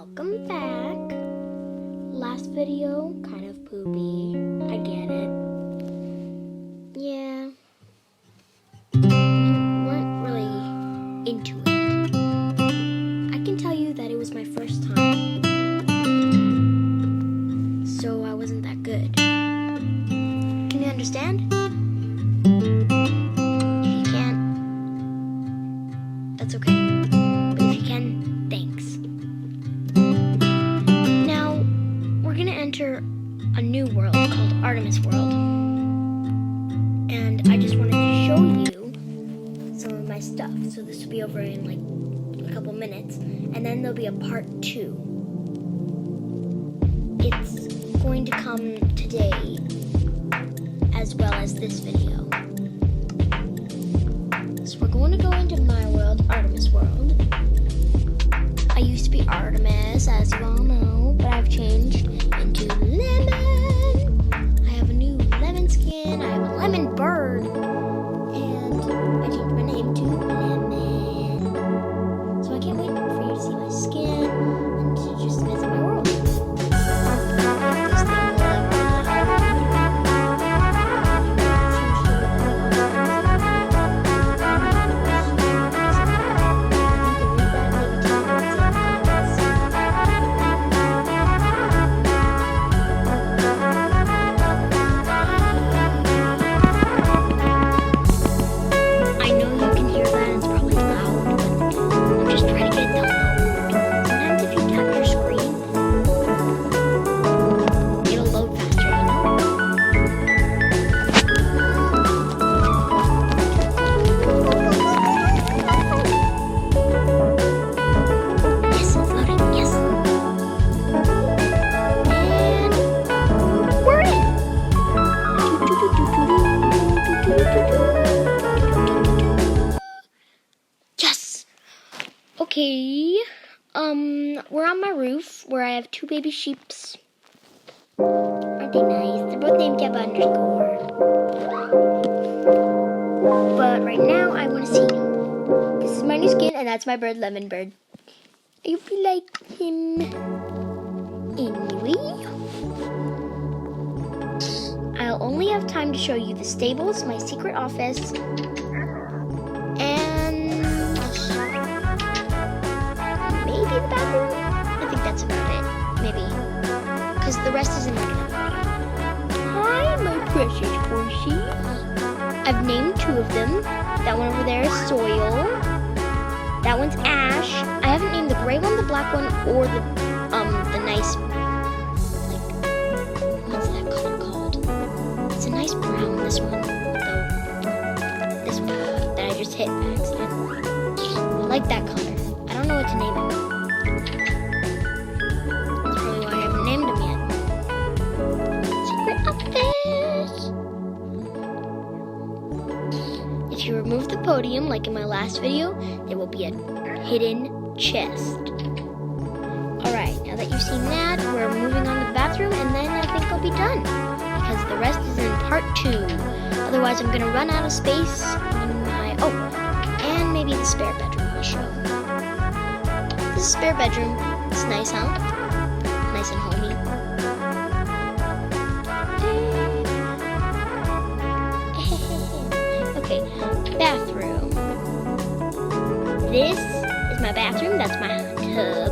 welcome back. Last video, kind of poopy. I get it. Yeah. You weren't really into it. I can tell you that it was my first time. So I wasn't that good. Can you understand? If you can't, that's okay. But if you can, thanks. Now, we're gonna enter a new world called Artemis World. And I just wanted to show you some of my stuff. So this will be over in like a couple minutes. And then there'll be a part 2. It's going to come today as well as this video. So we're going to go into my world, Artemis World. I used to be Artemis, as you all know, but I've changed into Lemon. I have a new lemon skin, I have a lemon bird, and I changed my name to Lemon. So I can't wait for you to see my skin and to just visit my world. This thing Okay, we're on my roof where I have 2 baby sheeps. Aren't they nice? They're both named Deba underscore. But right now, I want to see. This is my new skin, and that's my bird, Lemon Bird. I hope you like him. Anyway, I'll only have time to show you the stables, my secret office, maybe the bathroom? I think that's about it. Maybe. Because the rest isn't good enough. Hi, my precious horsies. I've named 2 of them. That one over there is Soil. That one's Ash. I haven't named the gray one, the black one, or the nice, like, what's that color called? It's a nice brown, this one. This one that I just hit by accident. I like that color. I don't know what to name it. That's probably why I haven't named him yet. Secret office! If you remove the podium, like in my last video, there will be a hidden chest. Alright, now that you've seen that, we're moving on to the bathroom, and then I think I'll be done. Because the rest is in part 2. Otherwise, I'm going to run out of space in my... Oh, and maybe the spare bedroom I'll show. This is a spare bedroom. It's nice, huh? Nice and homey. Okay, bathroom. This is my bathroom. That's my tub.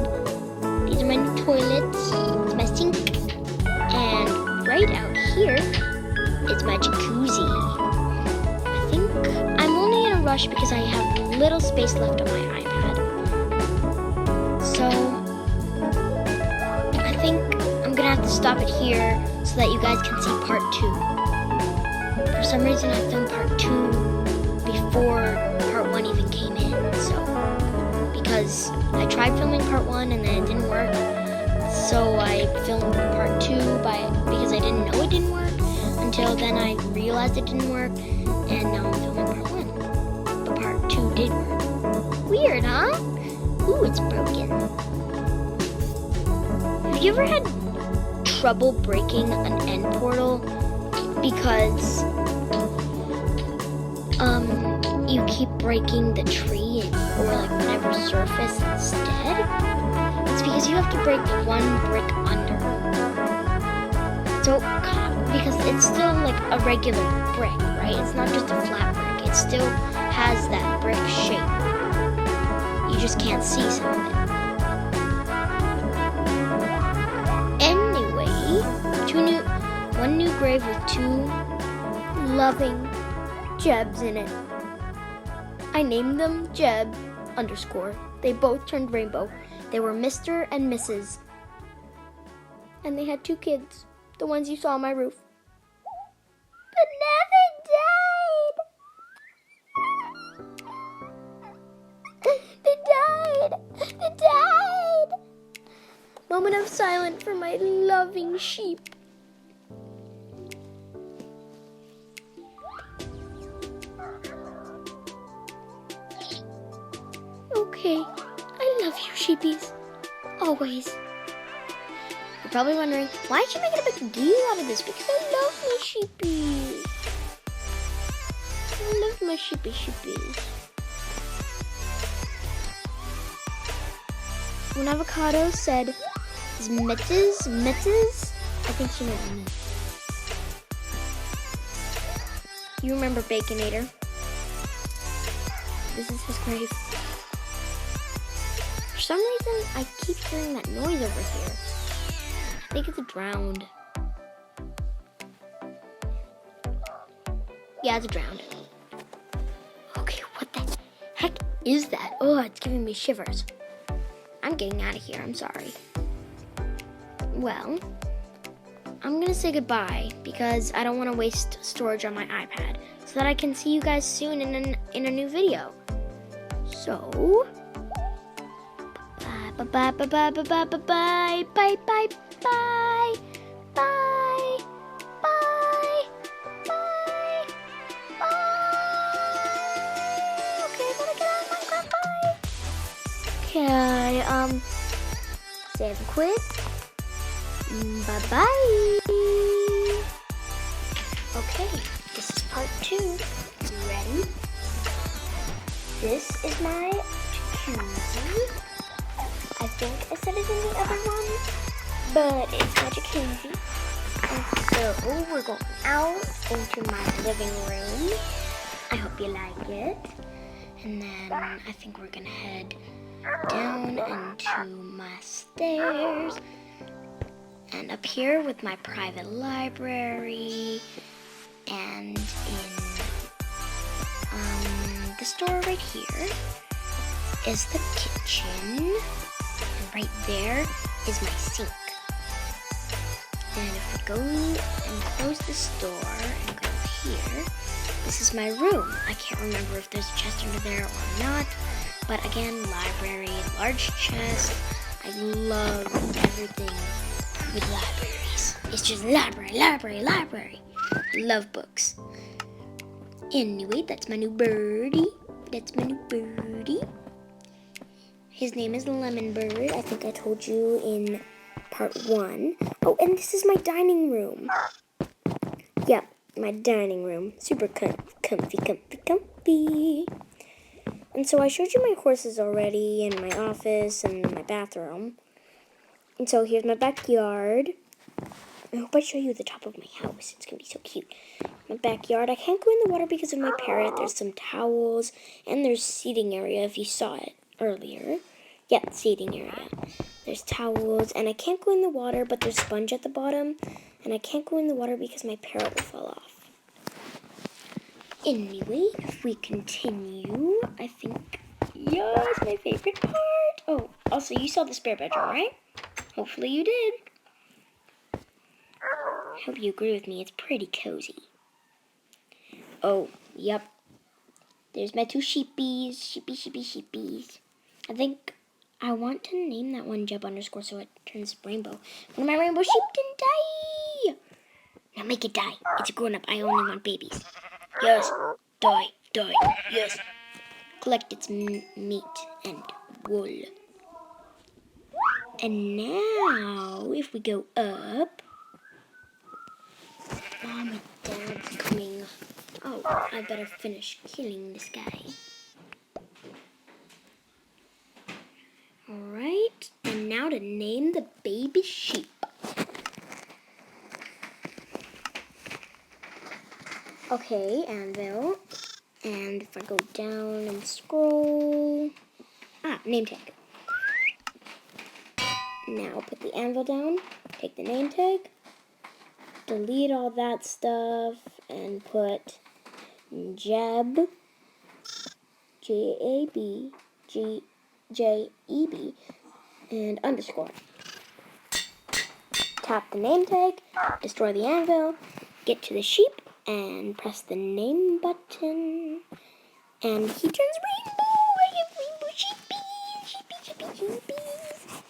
These are my new toilets. It's my sink. And right out here is my jacuzzi. I think I'm only in a rush because I have little space left on my iPad. So, I think I'm gonna have to stop it here so that you guys can see part 2. For some reason, I filmed part 2 before part 1 even came in, so, because I tried filming part 1 and then it didn't work, so I filmed part 2 because I didn't know it didn't work, until then I realized it didn't work, and now I'm filming part 1. But part 2 did work. Weird, huh? Ooh, it's broken. Have you ever had trouble breaking an end portal because you keep breaking the tree or like whatever surface instead? It's because you have to break one brick under. So, because it's still like a regular brick, right? It's not just a flat brick. It still has that brick shape. You just can't see some of it. Anyway, one new grave with 2 loving Jebs in it. I named them Jeb _ They both turned rainbow. They were Mr. and Mrs. And they had 2 kids, the ones you saw on my roof. But now they died. They died. Moment of silence for my loving sheep. Okay, I love you, sheepies. Always. You're probably wondering, why is she making a big deal out of this? Because I love my sheepies. I love my sheepies. When Avocado said, is Mrs. I think she meant Miss. You remember Baconator? This is his grave. For some reason, I keep hearing that noise over here. I think it's drowned. Yeah, it's drowned. Okay, what the heck is that? Oh, it's giving me shivers. I'm getting out of here, I'm sorry. Well, I'm gonna say goodbye because I don't want to waste storage on my iPad so that I can see you guys soon in a new video. So, bye, bye, bye, bye, bye, bye, bye, bye, bye, bye, bye, bye, bye, bye. Okay, I gotta get out of Minecraft. Bye. Okay, save quit. Bye bye. Okay, this is part 2. You ready? This is my jacuzzi. I think I said it in the other one, but it's my jacuzzi. And so we're going out into my living room. I hope you like it. And then I think we're gonna head down into my stairs. And up here with my private library. And in the store right here is the kitchen. And right there is my sink. And if we go and close the store and go here, this is my room. I can't remember if there's a chest under there or not. But again, library, large chest. I love everything with libraries. It's just library. I love books. Anyway, that's my new birdie. His name is Lemon Bird. I think I told you in part 1. Oh, and this is my dining room. Yeah, my dining room. Super comfy. And so I showed you my horses already, and my office, and my bathroom. And so here's my backyard. I hope I show you the top of my house. It's going to be so cute. My backyard. I can't go in the water because of my parrot. There's some towels, and there's seating area if you saw it earlier. Yeah, seating area. There's towels, and I can't go in the water, but there's sponge at the bottom. And I can't go in the water because my parrot will fall off. Anyway, if we continue, I think, yeah, it's my favorite part. Oh, also, you saw the spare bedroom, right? Hopefully you did. I hope you agree with me. It's pretty cozy. Oh, yep. There's my 2 sheepies. Sheepies. I think I want to name that one Jeb _ so it turns rainbow. One of my rainbow sheep didn't die. Now make it die. It's a grown-up. I only want babies. Yes. Die. Yes. Collect its meat and wool. And now, if we go up... Oh, my dad's coming. Oh, I better finish killing this guy. Alright, and now to name the baby sheep. Okay, anvil. And if I go down and scroll... name tag. Now put the anvil down, take the name tag, delete all that stuff, and put Jeb, J-A-B, J-E-B, and underscore. Tap the name tag, destroy the anvil, get to the sheep, and press the name button. And he turns rainbow! I have rainbow sheepies! Sheepies!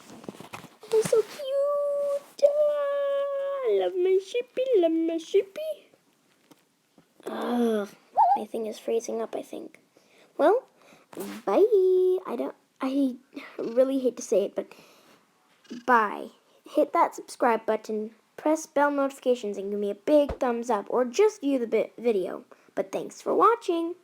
Oh, so cute! Love my sheepy! Ugh, my thing is freezing up, I think. Well, bye! I really hate to say it, but bye. Hit that subscribe button, press bell notifications, and give me a big thumbs up, or just view the video. But thanks for watching!